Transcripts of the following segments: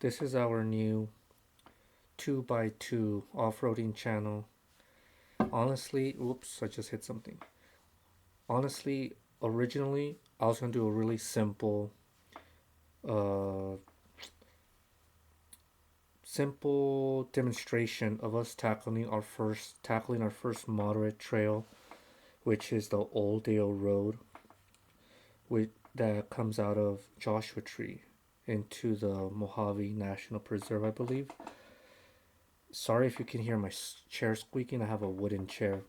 This is our new 2x2 off-roading channel. Honestly, oops, I just hit something. Honestly, originally, I was going to do a really uh, simple demonstration of us tackling our first moderate trail, which is the Old Dale Road, that comes out of Joshua Tree into the Mojave National Preserve, I believe. Sorry if you can hear my chair squeaking. I have a wooden chair.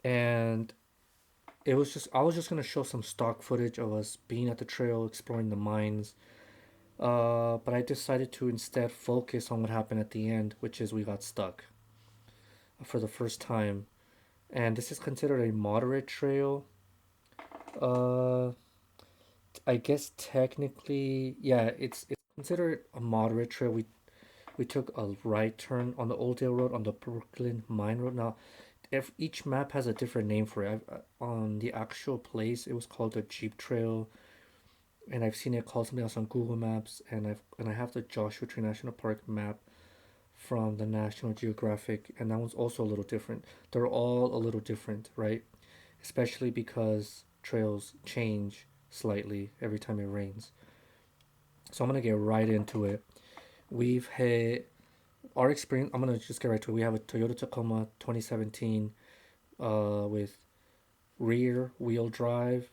And I was just gonna show some stock footage of us being at the trail, exploring the mines. But I decided to instead focus on what happened at the end, which is we got stuck for the first time. And this is considered a moderate trail. Uh, I guess technically, yeah, it's considered a moderate trail. We took a right turn on the Old Dale Road on the Brooklyn Mine Road. Now, if each map has a different name for it. On the actual place, it was called the Jeep Trail, and I've seen it called something else on Google Maps, and I have the Joshua Tree National Park map from the National Geographic, and that one's also a little different. They're all a little different, right? Especially because trails change slightly every time it rains. So I'm gonna get right into it. We've hit our experience. I'm gonna just get right to it. We have a Toyota Tacoma 2017 with rear wheel drive.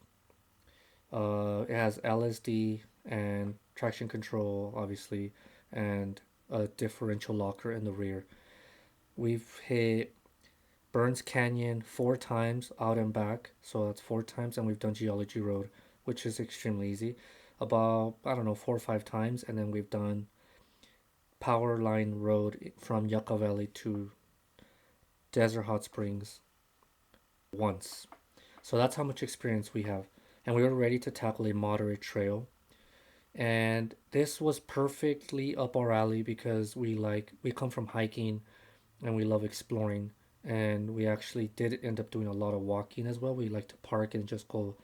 It has LSD and traction control, obviously, and a differential locker in the rear. We've hit Burns Canyon 4 times out and back, so that's 4 times, and we've done Geology Road, which is extremely easy. About, I don't know, 4 or 5 times, and then we've done Power Line Road from Yucca Valley to Desert Hot Springs once. So that's how much experience we have. And we were ready to tackle a moderate trail. And this was perfectly up our alley because we come from hiking and we love exploring, and we actually did end up doing a lot of walking as well. We like to park and just go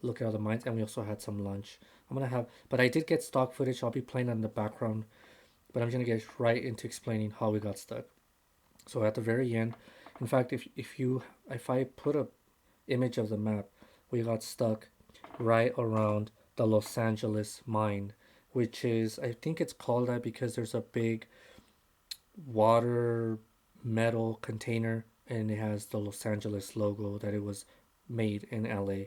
look at other mines, and we also had some lunch. But I did get stock footage. I'll be playing that in the background, but I'm gonna get right into explaining how we got stuck. So at the very end, in fact, if I put a image of the map, we got stuck right around the Los Angeles mine, which is, I think it's called that because there's a big water metal container and it has the Los Angeles logo that it was made in LA.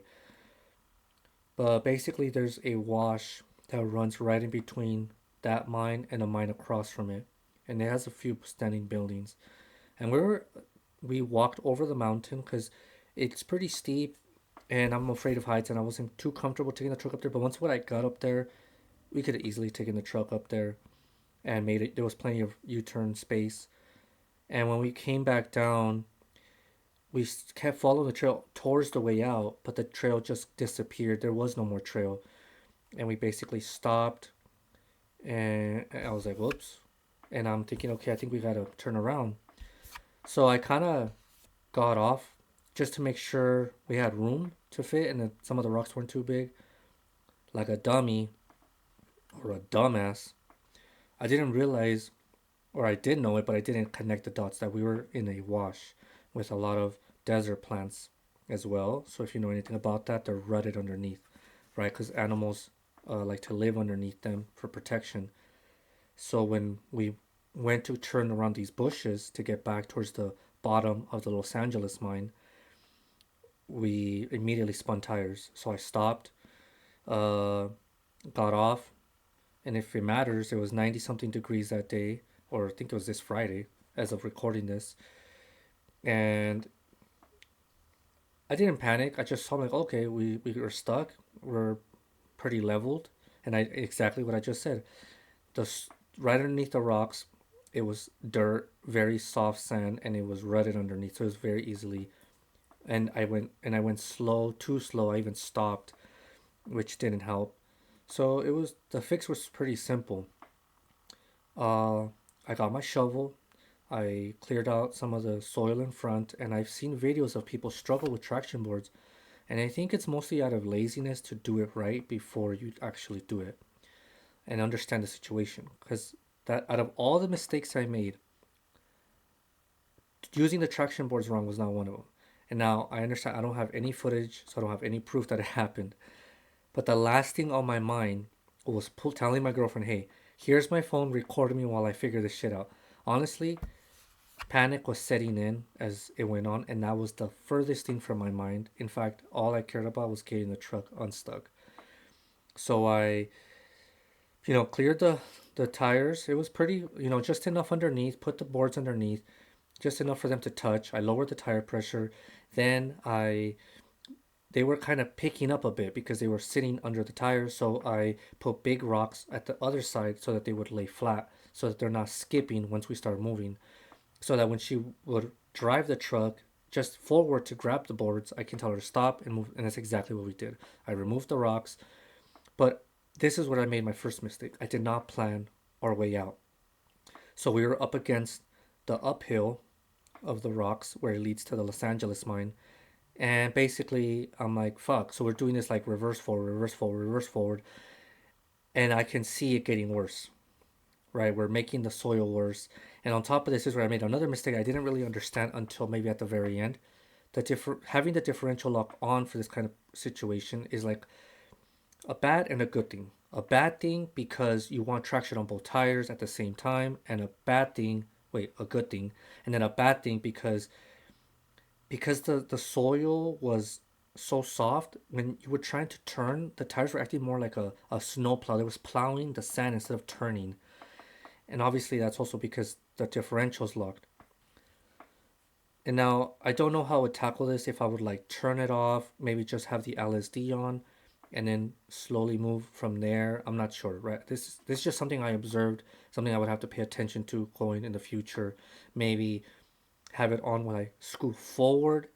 But basically, there's a wash that runs right in between that mine and a mine across from it, and it has a few standing buildings. And we walked over the mountain because it's pretty steep, and I'm afraid of heights, and I wasn't too comfortable taking the truck up there. But once when I got up there, we could have easily taken the truck up there and made it. There was plenty of U-turn space. And when we came back down, we kept following the trail towards the way out, but the trail just disappeared. There was no more trail, and we basically stopped. And I was like, "Whoops!" And I'm thinking, "Okay, I think we gotta turn around." So I kind of got off just to make sure we had room to fit, and that some of the rocks weren't too big. Like a dummy or a dumbass, I didn't realize, or I did know it, but I didn't connect the dots that we were in a wash with a lot of desert plants as well. So if you know anything about that, they're rutted underneath, right? Because animals like to live underneath them for protection. So when we went to turn around these bushes to get back towards the bottom of the Los Angeles mine, we immediately spun tires. So I stopped, uh, got off, and if it matters, it was 90 something degrees that day, or I think it was this Friday as of recording this. And I didn't panic. I just saw like, okay, we were stuck. We're pretty leveled, and I exactly what I just said. The right underneath the rocks, it was dirt, very soft sand, and it was rutted underneath, so it was very easily. And I went slow, too slow. I even stopped, which didn't help. So it was the fix was pretty simple. Uh, I got my shovel. I cleared out some of the soil in front, and I've seen videos of people struggle with traction boards, and I think it's mostly out of laziness to do it right before you actually do it. and understand the situation. Because that out of all the mistakes I made, using the traction boards wrong was not one of them. And now I understand I don't have any footage, so I don't have any proof that it happened. But the last thing on my mind was telling my girlfriend, hey, here's my phone, record me while I figure this shit out. Honestly, panic was setting in as it went on, and that was the furthest thing from my mind. In fact, all I cared about was getting the truck unstuck. So I, cleared the tires. It was pretty, just enough underneath, put the boards underneath, just enough for them to touch. I lowered the tire pressure. Then they were kind of picking up a bit because they were sitting under the tires. So I put big rocks at the other side so that they would lay flat, so that they're not skipping once we start moving. So that when she would drive the truck just forward to grab the boards, I can tell her to stop and move. And that's exactly what we did. I removed the rocks, but this is where I made my first mistake. I did not plan our way out. So we were up against the uphill of the rocks where it leads to the Los Angeles mine. And basically, I'm like, fuck. So we're doing this like reverse forward, reverse forward, reverse forward. And I can see it getting worse, right? We're making the soil worse. And on top of this is where I made another mistake I didn't really understand until maybe at the very end. Having the differential lock on for this kind of situation is like a bad and a good thing. A bad thing because you want traction on both tires at the same time, and a good thing, and then a bad thing because the soil was so soft when you were trying to turn, the tires were acting more like a snow plow. It was plowing the sand instead of turning. And obviously that's also because the differential's locked. And now I don't know how I would tackle this, if I would like turn it off, maybe just have the LSD on and then slowly move from there. I'm not sure, right? This is just something I observed, something I would have to pay attention to going in the future. Maybe have it on when I scoot forward,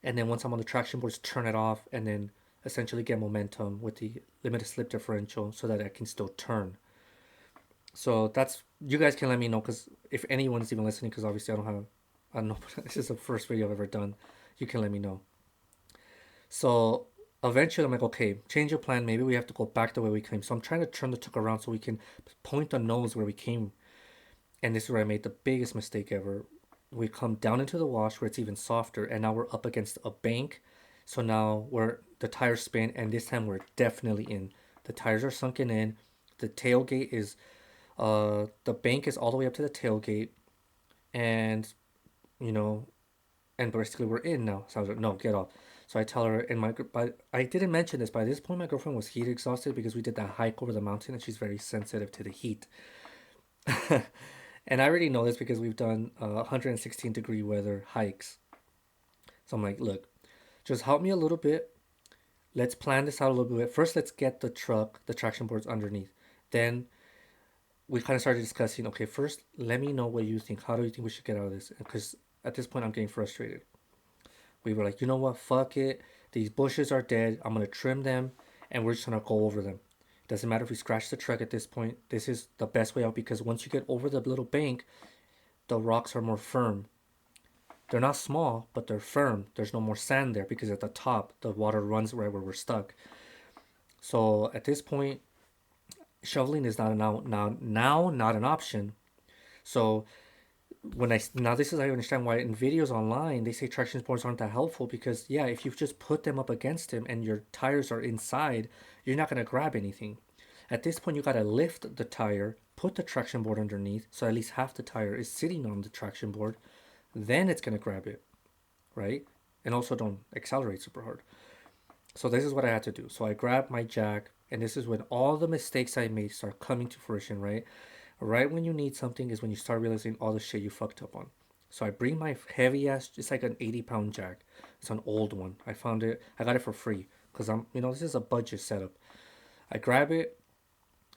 and then once I'm on the traction boards, turn it off, and then essentially get momentum with the limited slip differential so that I can still turn. So that's, you guys can let me know, because if anyone's even listening, because obviously I don't know, this is the first video I've ever done. You can let me know. So eventually I'm like, okay, change your plan. Maybe we have to go back the way we came. So I'm trying to turn the truck around so we can point the nose where we came. And this is where I made the biggest mistake ever. We come down into the wash where it's even softer, and now we're up against a bank. So now the tires spin, and this time we're definitely in. The tires are sunken in. The tailgate is the bank is all the way up to the tailgate, and you know, and basically we're in now. So I was like, no, get off. So I tell her, and I didn't mention this. By this point, my girlfriend was heat exhausted because we did that hike over the mountain, and she's very sensitive to the heat. And I already know this because we've done 116-degree weather hikes. So I'm like, look, just help me a little bit. Let's plan this out a little bit. First, let's get the traction boards underneath. Then we kind of started discussing, okay, first, let me know what you think. How do you think we should get out of this? Because at this point, I'm getting frustrated. We were like, you know what? Fuck it. These bushes are dead. I'm going to trim them, and we're just going to go over them. Doesn't matter if we scratch the truck at this point. This is the best way out, because once you get over the little bank, the rocks are more firm. They're not small, but they're firm. There's no more sand there because at the top, the water runs right where we're stuck. So at this point, shoveling is now not an option. So now this is how I understand why in videos online they say traction boards aren't that helpful, because yeah, if you just put them up against him and your tires are inside, you're not gonna grab anything. At this point, you gotta lift the tire, put the traction board underneath, so at least half the tire is sitting on the traction board. Then it's gonna grab it, right? And also don't accelerate super hard. So this is what I had to do. So I grabbed my jack, and this is when all the mistakes I made start coming to fruition, right? Right when you need something is when you start realizing all the shit you fucked up on. So I bring my heavy ass, it's like an 80-pound jack. It's an old one. I got it for free because this is a budget setup. I grab it,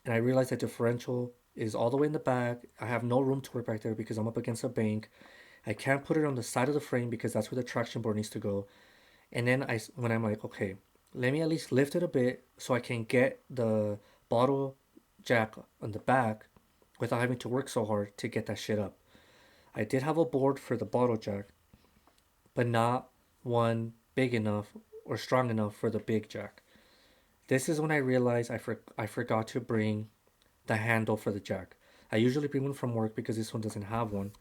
and I realize that differential is all the way in the back. I have no room to work back there because I'm up against a bank. I can't put it on the side of the frame because that's where the traction board needs to go. And then when I'm like, okay, let me at least lift it a bit so I can get the bottle jack on the back without having to work so hard to get that shit up. I did have a board for the bottle jack, but not one big enough or strong enough for the big jack. This is when I realized I forgot to bring the handle for the jack. I usually bring one from work because this one doesn't have one,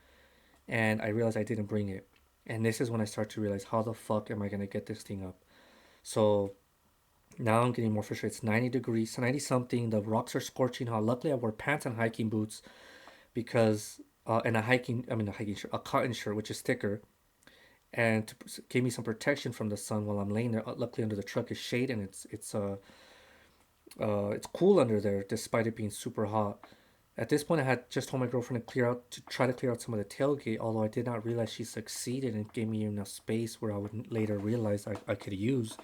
and I realized I didn't bring it. And this is when I start to realize, how the fuck am I gonna get this thing up? So now I'm getting more frustrated. It's 90 degrees, 90 something. The rocks are scorching hot. Luckily, I wore pants and hiking boots because, and a hiking shirt, a cotton shirt, which is thicker, and to give me some protection from the sun while I'm laying there. Luckily, under the truck is shade, and it's cool under there despite it being super hot. At this point, I had just told my girlfriend to try to clear out some of the tailgate, although I did not realize she succeeded and gave me enough space where I would later realize I could use.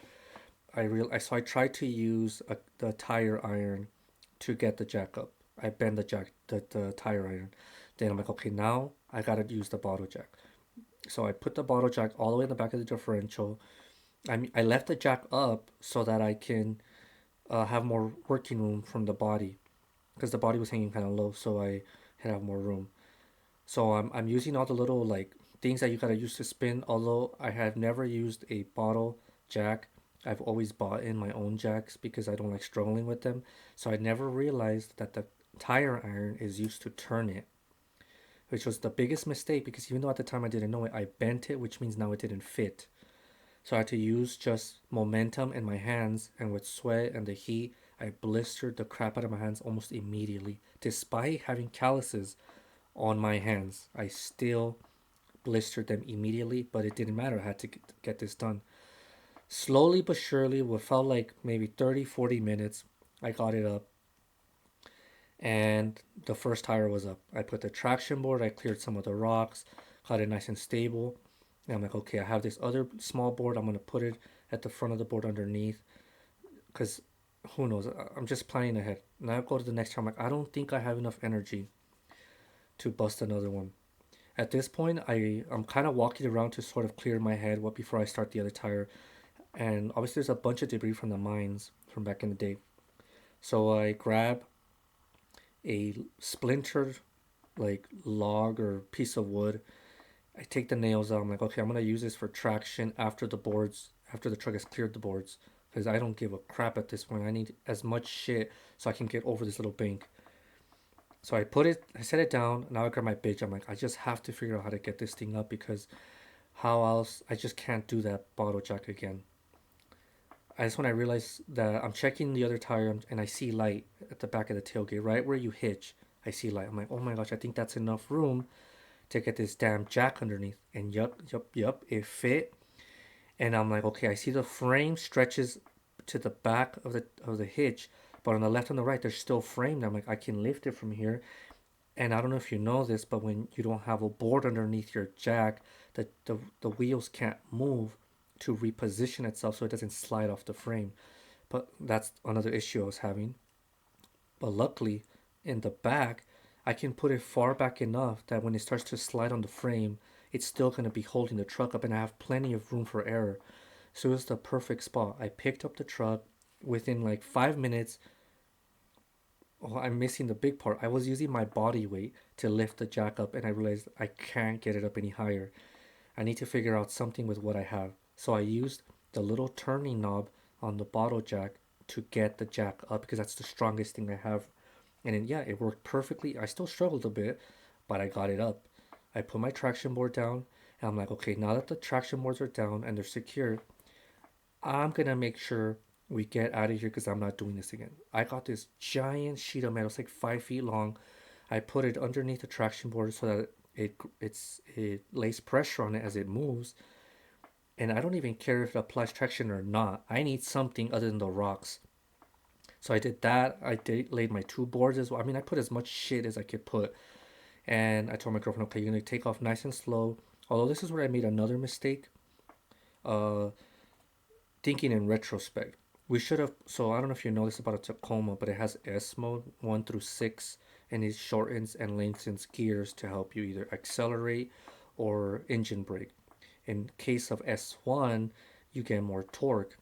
So I tried to use the tire iron to get the jack up. I bend the tire iron. Then I'm like, okay, now I gotta use the bottle jack. So I put the bottle jack all the way in the back of the differential. I left the jack up so that I can have more working room from the body because the body was hanging kind of low, so I had have more room. So I'm using all the little like things that you gotta use to spin. Although I have never used a bottle jack, I've always bought in my own jacks because I don't like struggling with them. So I never realized that the tire iron is used to turn it, which was the biggest mistake because even though at the time I didn't know it, I bent it, which means now it didn't fit. So I had to use just momentum in my hands, and with sweat and the heat, I blistered the crap out of my hands almost immediately. Despite having calluses on my hands, I still blistered them immediately, but it didn't matter. I had to get this done. Slowly but surely, what felt like maybe 30, 40 minutes, I got it up, and the first tire was up. I put the traction board, I cleared some of the rocks, got it nice and stable. And I'm like, okay, I have this other small board. I'm going to put it at the front of the board underneath because who knows? I'm just planning ahead. Now I go to the next time. I'm like, I don't think I have enough energy to bust another one. At this point, I'm kind of walking around to sort of clear my head before I start the other tire. And obviously, there's a bunch of debris from the mines from back in the day. So I grab a splintered like log or piece of wood. I take the nails out. I'm like, okay, I'm gonna use this for traction after the truck has cleared the boards, because I don't give a crap at this point. I need as much shit so I can get over this little bank. So I set it down. Now I grab my bitch. I'm like, I just have to figure out how to get this thing up because how else? I just can't do that bottle jack again. I just when I realize that I'm checking the other tire and I see light at the back of the tailgate, right where you hitch. I see light. I'm like, oh my gosh, I think that's enough room to get this damn jack underneath. And yup, it fit. And I'm like, okay, I see the frame stretches to the back of the hitch, but on the left and the right, they're still framed. I'm like, I can lift it from here. And I don't know if you know this, but when you don't have a board underneath your jack, the wheels can't move to reposition itself so it doesn't slide off the frame. But that's another issue I was having. But luckily, in the back, I can put it far back enough that when it starts to slide on the frame, it's still going to be holding the truck up and I have plenty of room for error. So it was the perfect spot. I picked up the truck within like 5 minutes. Oh, I'm missing the big part. I was using my body weight to lift the jack up and I realized I can't get it up any higher. I need to figure out something with what I have. So I used the little turning knob on the bottle jack to get the jack up because that's the strongest thing I have. And then, yeah, it worked perfectly. I still struggled a bit, but I got it up. I put my traction board down and I'm like, okay, now that the traction boards are down and they're secure, I'm gonna make sure we get out of here because I'm not doing this again. I got this giant sheet of metal, it's like 5 feet long. I put it underneath the traction board so that it lays pressure on it as it moves. And I don't even care if it applies traction or not. I need something other than the rocks. So I did that. Laid my two boards as well. I mean, I put as much shit as I could put. And I told my girlfriend, okay, you're gonna take off nice and slow. Although this is where I made another mistake. Uh, Thinking in retrospect, we should have. So I don't know if you know this about a Tacoma, but it has S mode 1 through 6, and it shortens and lengthens gears to help you either accelerate or engine brake. In case of S1, you get more torque.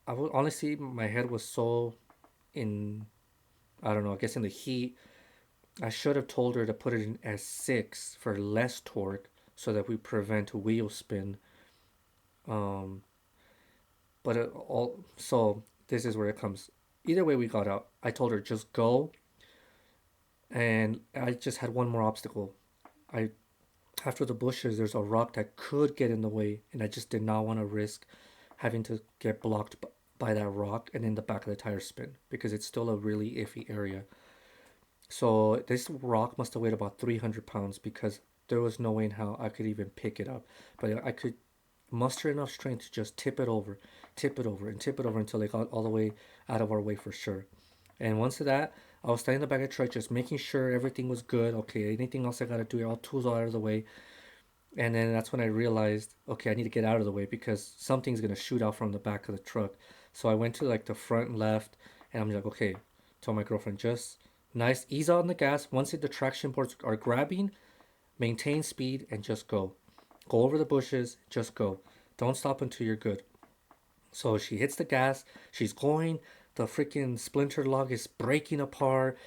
I would honestly, my head was so in. I don't know. I guess in the heat, I should have told her to put it in S6 for less torque, so that we prevent wheel spin. Um, but it all so this is where it comes. Either way, we got out. I told her just go. And I just had one more obstacle. I After the bushes, there's a rock that could get in the way, and I just did not want to risk having to get blocked by that rock and in the back of the tire spin because it's still a really iffy area. So this rock must have weighed about 300 pounds because there was no way in how I could even pick it up. But I could muster enough strength to just tip it over, and tip it over until it got all the way out of our way for sure. And once of that, I was standing in the back of the truck just making sure everything was good. Okay, anything else I gotta do, all tools are out of the way. And then that's when I realized, okay, I need to get out of the way because something's gonna shoot out from the back of the truck. So I went to like the front left, and I'm like, okay, told my girlfriend, just nice, ease on the gas. Once the traction boards are grabbing, maintain speed and just go. Go over the bushes, just go. Don't stop until you're good. So she hits the gas, she's going, the freaking splinter log is breaking apart.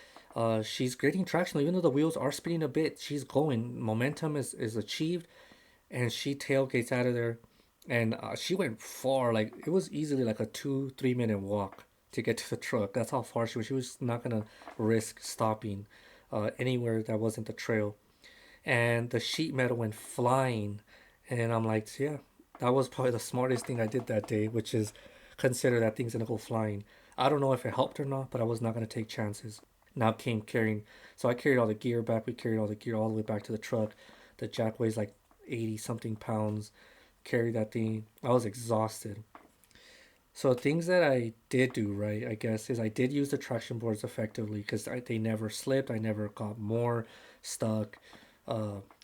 She's getting traction, even though the wheels are spinning a bit. She's going. Momentum is achieved, and she tailgates out of there. And she went far. Like it was easily like a 2 3 minute walk to get to the truck. That's how far she was. She was not gonna risk stopping anywhere that wasn't the trail. And the sheet metal went flying, and I'm like, yeah, that was probably the smartest thing I did that day, which is consider that thing's gonna go flying. I don't know if it helped or not, but I was not gonna take chances. Now came carrying, so I carried all the gear back. We carried all the gear all the way back to the truck. The jack weighs like 80 something pounds. Carried that thing. I was exhausted. So things that I did do right, I guess, is I did use the traction boards effectively because they never slipped. I never got more stuck.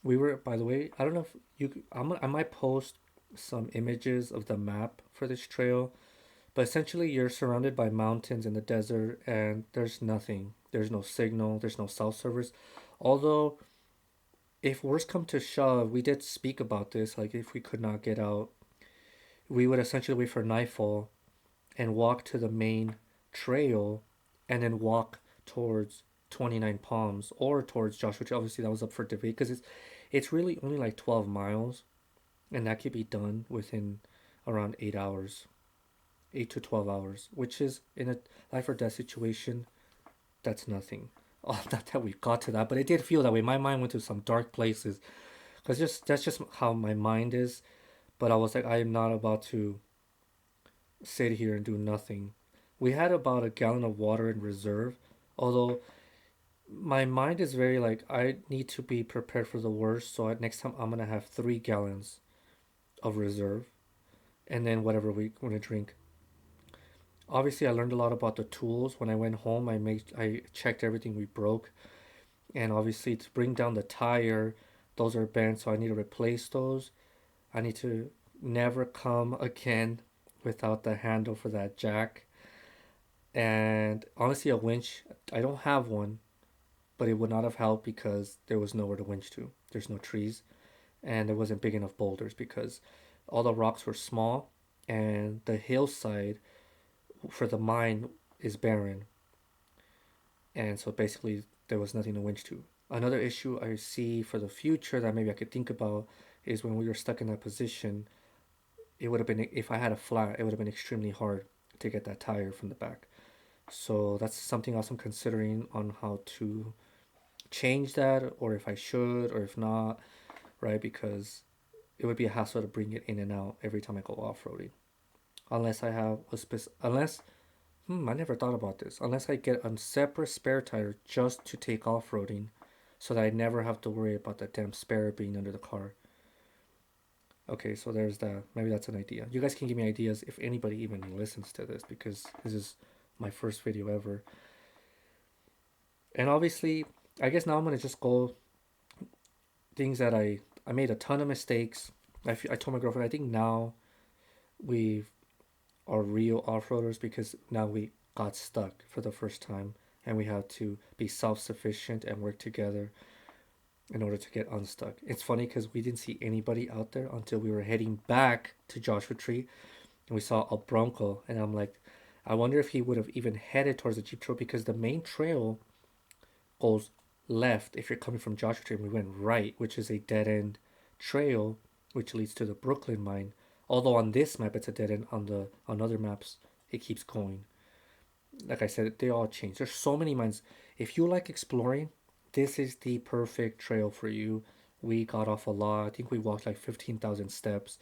We were, by the way, I don't know if I might post some images of the map for this trail, but essentially you're surrounded by mountains in the desert and there's nothing. There's no signal. There's no cell service. Although, if worst come to shove, we did speak about this. Like if we could not get out, we would essentially wait for nightfall and walk to the main trail and then walk towards 29 Palms or towards Joshua Tree. Obviously, that was up for debate because it's really only like 12 miles, and that could be done within around 8 hours, 8 to 12 hours, which is in a life or death situation. That's nothing. Oh, not that we got to that, but it did feel that way. My mind went to some dark places because just that's just how my mind is. But I was like, I am not about to sit here and do nothing. We had about a gallon of water in reserve, although my mind is very like I need to be prepared for the worst. So next time I'm gonna have 3 gallons of reserve, and then whatever we want to drink. Obviously, I learned a lot about the tools when I went home. I checked everything we broke, and obviously to bring down the tire, those are bent, so I need to replace those. I need to never come again without the handle for that jack. And honestly, a winch, I don't have one, but it would not have helped because there was nowhere to winch to. There's no trees, and there wasn't big enough boulders because all the rocks were small, and the hillside for the mine is barren, and so basically there was nothing to winch to. Another issue I see for the future that maybe I could think about is when we were stuck in that position, it would have been, if I had a flat, it would have been extremely hard to get that tire from the back. So that's something else I'm considering on how to change that, or if I should, or if not, right? Because it would be a hassle to bring it in and out every time I go off roading. Unless I have a unless, I never thought about this. Unless I get a separate spare tire just to take off roading so that I never have to worry about that damn spare being under the car. Okay, so there's that. Maybe that's an idea. You guys can give me ideas if anybody even listens to this because this is my first video ever. And obviously, I guess now I'm gonna just go things that I made a ton of mistakes. I told my girlfriend I think now we are real off-roaders because now we got stuck for the first time and we have to be self-sufficient and work together in order to get unstuck. It's funny because we didn't see anybody out there until we were heading back to Joshua Tree and we saw a Bronco and I'm like, I wonder if he would have even headed towards the Jeep Trail because the main trail goes left if you're coming from Joshua Tree and we went right, which is a dead end trail which leads to the Brooklyn mine. Although on this map it's a dead end, on other maps it keeps going. Like I said, they all change. There's so many mines. If you like exploring, this is the perfect trail for you. We got off a lot. I think we walked like 15,000 steps.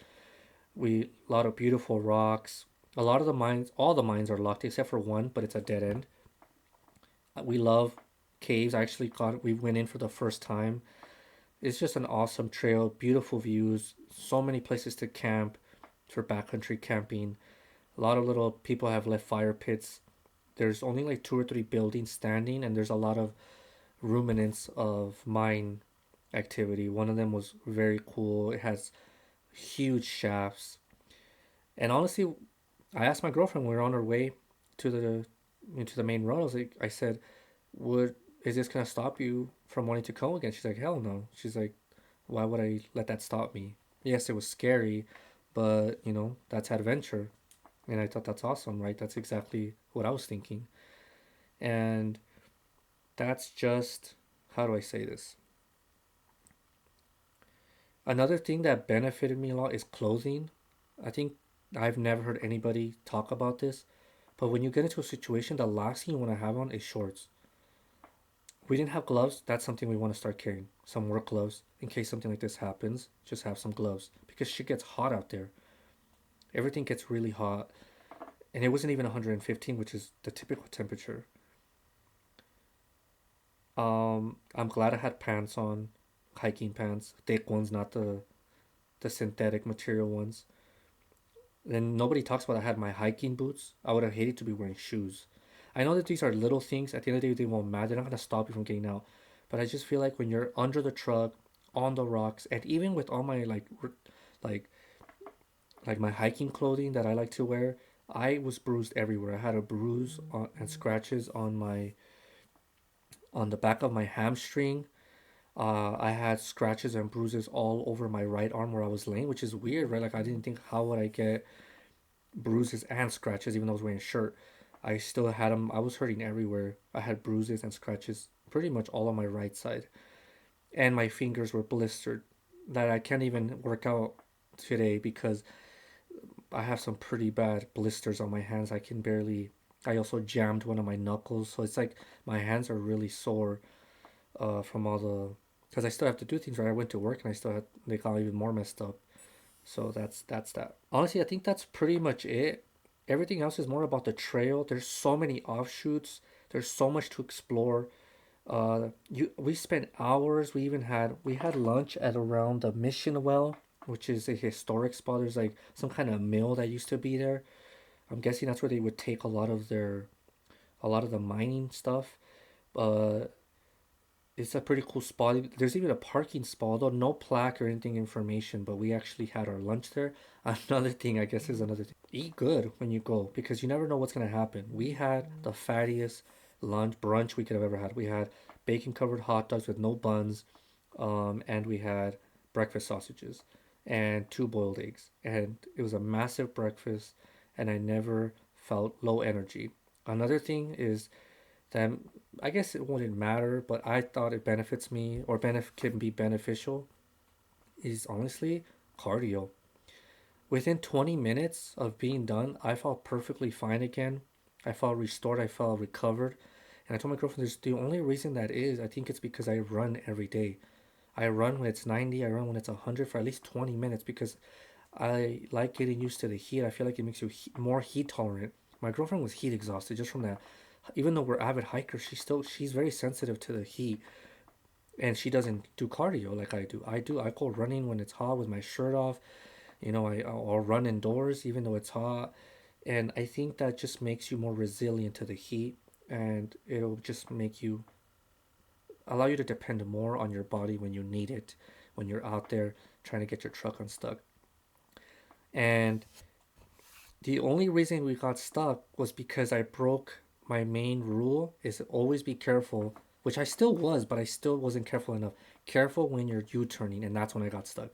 We a lot of beautiful rocks. A lot of the mines, all the mines are locked except for one, but it's a dead end. We love caves. I actually got we went in for the first time. It's just an awesome trail, beautiful views, so many places to camp for backcountry camping. A lot of little people have left fire pits. There's only like two or three buildings standing, and there's a lot of ruminants of mine activity. One of them was very cool. It has huge shafts. And honestly, I asked my girlfriend when we were on our way to the into the main road. I said, "Would is this gonna stop you from wanting to come again?" She's like, "Hell no." She's like, "Why would I let that stop me?" Yes, it was scary, but that's adventure, and I thought that's awesome, right? That's exactly what I was thinking, and that's just how do I say this? Another thing that benefited me a lot is clothing. I think I've never heard anybody talk about this, but when you get into a situation, the last thing you want to have on is shorts. We didn't have gloves. That's something we want to start carrying. Some work gloves in case something like this happens. Just have some gloves because shit gets hot out there. Everything gets really hot, and it wasn't even 115, which is the typical temperature. I'm glad I had pants on, hiking pants, thick ones, not the synthetic material ones. Then nobody talks about I had my hiking boots. I would have hated to be wearing shoes. I know that these are little things. At the end of the day, they won't matter. They're not gonna stop you from getting out. But I just feel like when you're under the truck, on the rocks, and even with all my like like my hiking clothing that I like to wear, I was bruised everywhere. I had a bruise and scratches on the back of my hamstring. I had scratches and bruises all over my right arm where I was laying, which is weird, right? Like I didn't think how would I get bruises and scratches, even though I was wearing a shirt. I still had them. I was hurting everywhere. I had bruises and scratches pretty much all on my right side. And my fingers were blistered that I can't even work out today because I have some pretty bad blisters on my hands. I can barely. I also jammed one of my knuckles. So it's like my hands are really sore from all the. Because I still have to do things right. I went to work and I still had. They got even more messed up. So that's that. Honestly, I think that's pretty much it. Everything else is more about the trail. There's so many offshoots. There's so much to explore. We spent hours. We had lunch at around the Mission Well, which is a historic spot. There's like some kind of mill that used to be there. I'm guessing that's where they would take a lot of the mining stuff. Uh, it's a pretty cool spot. There's even a parking spot, although no plaque or anything information, but we actually had our lunch there. Another thing, I guess, is another thing. Eat good when you go because you never know what's gonna happen. We had the fattiest lunch brunch we could have ever had. We had bacon covered hot dogs with no buns, and we had breakfast sausages and two boiled eggs. And it was a massive breakfast, and I never felt low energy. Another thing is that I guess it wouldn't matter, but I thought it benefits me or can be beneficial is honestly cardio. Within 20 minutes of being done, I felt perfectly fine again. I felt restored. I felt recovered. And I told my girlfriend, the only reason that is, I think it's because I run every day. I run when it's 90, I run when it's 100 for at least 20 minutes because I like getting used to the heat. I feel like it makes you more heat tolerant. My girlfriend was heat exhausted just from that. Even though we're avid hikers, she's very sensitive to the heat, and she doesn't do cardio like I do. I go running when it's hot with my shirt off. I'll run indoors even though it's hot, and I think that just makes you more resilient to the heat, and it'll just make you allow you to depend more on your body when you need it, when you're out there trying to get your truck unstuck. And the only reason we got stuck was because I broke my main rule is always be careful, which I still was, but I still wasn't careful enough. Careful when you're U-turning, and that's when I got stuck.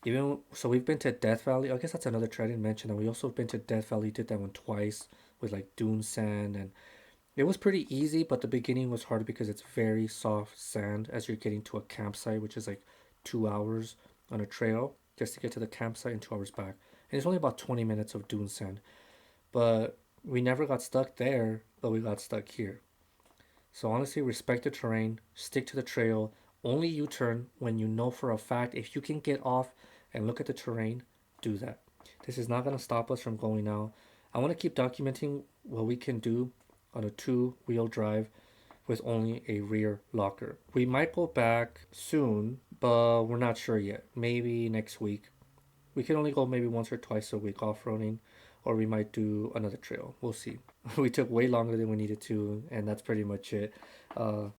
Even so, we've been to Death Valley. I guess that's another trip I didn't mention. And we also been to Death Valley. Did that one twice with like dune sand, and it was pretty easy. But the beginning was hard because it's very soft sand as you're getting to a campsite, which is like 2 hours on a trail just to get to the campsite and 2 hours back. And it's only about 20 minutes of dune sand. But we never got stuck there, but we got stuck here. So honestly, respect the terrain, stick to the trail, only U-turn when you know for a fact if you can get off and look at the terrain, do that. This is not going to stop us from going out. I want to keep documenting what we can do on a two-wheel drive with only a rear locker. We might go back soon, but we're not sure yet. Maybe next week. We can only go maybe once or twice a week off-roading, or we might do another trail. We'll see. We took way longer than we needed to, and that's pretty much it.